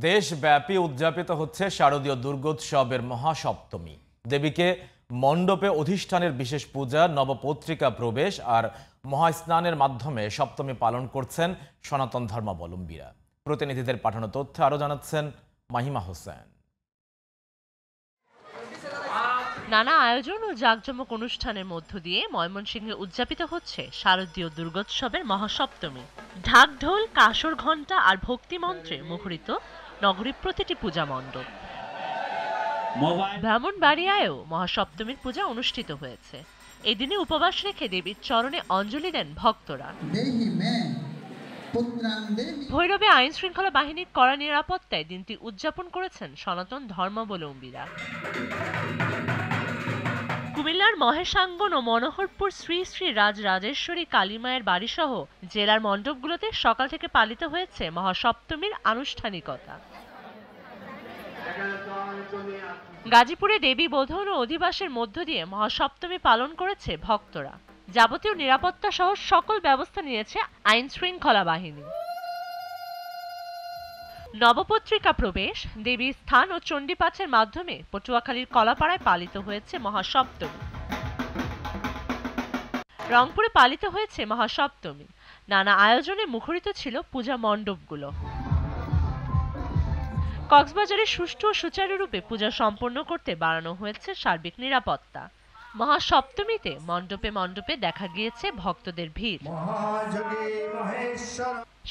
দেশব্যাপী উদযাপিত হচ্ছে শারদীয় দুর্গোৎসবের মহাসপ্তমী। দেবীকে মণ্ডপে অধিষ্ঠানের বিশেষ পূজা, নবপত্রিকা প্রবেশ আর মহাস্নানের মাধ্যমে সপ্তমী পালন করছেন সনাতন ধর্মাবলম্বীরা। প্রতিনিধিদের পাঠানো তথ্য আরও জানাচ্ছেন মাহিমা হোসেন। নানা আয়োজন ও জাঁকজমক অনুষ্ঠানের মধ্য দিয়ে ময়মনসিংহে উদযাপিত হচ্ছে শারদীয় দুর্গোৎসবের মহাসপ্তমী। ঢাক ঢোল, কাসর ঘণ্টা আর ভক্তি মন্ত্রে মুখরিত নগরীর প্রতিটি পূজা মণ্ডপ। ব্রাহ্মণবাড়িয়ায়ও মহাসপ্তমীর পূজা অনুষ্ঠিত হয়েছে। এদিনে উপবাস রেখে দেবীর চরণে অঞ্জলি দেন ভক্তরা। ভৈরবে আইন শৃঙ্খলা বাহিনীর কড়া নিরাপত্তায় দিনটি উদযাপন করেছেন সনাতন ধর্মাবলম্বীরা। কুমিল্লার মহেশাঙ্গন ও মনোহরপুর শ্রী শ্রী রাজরাজেশ্বরী কালীমায়ের বাড়িসহ জেলার মণ্ডপগুলোতে সকাল থেকে পালিত হয়েছে মহাসপ্তমীর আনুষ্ঠানিকতা। গাজীপুরে দেবী বোধন ও অধিবাসের মধ্য দিয়ে মহাসপ্তমী পালন করেছে ভক্তরা। যাবতীয় নিরাপত্তা সহ সকল ব্যবস্থা নিয়েছে আইন শৃঙ্খলা বাহিনী। নবপত্রিকা প্রবেশ, দেবীর স্থান ও চণ্ডীপাঠের মাধ্যমে পটুয়াখালীর কলাপাড়ায় পালিত হয়েছে মহাসপ্তমী। রংপুরে পালিত হয়েছে মহাসপ্তমী। নানা আয়োজনে মুখরিত ছিল পূজা মণ্ডপগুলো। কক্সবাজারে সুষ্ঠু ও সুচারুরূপে পূজা সম্পন্ন করতে বাড়ানো হয়েছে সার্বিক নিরাপত্তা। মহাসপ্তমীতে মণ্ডপে মণ্ডপে দেখা গিয়েছে ভক্তদের ভিড়।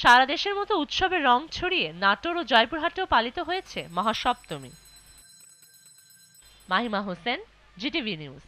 সারা দেশের মতো উৎসবের রং ছড়িয়ে নাটোর ও জয়পুরহাটেও পালিত হয়েছে মহাসপ্তমী। Mahima Hossain, GTV news.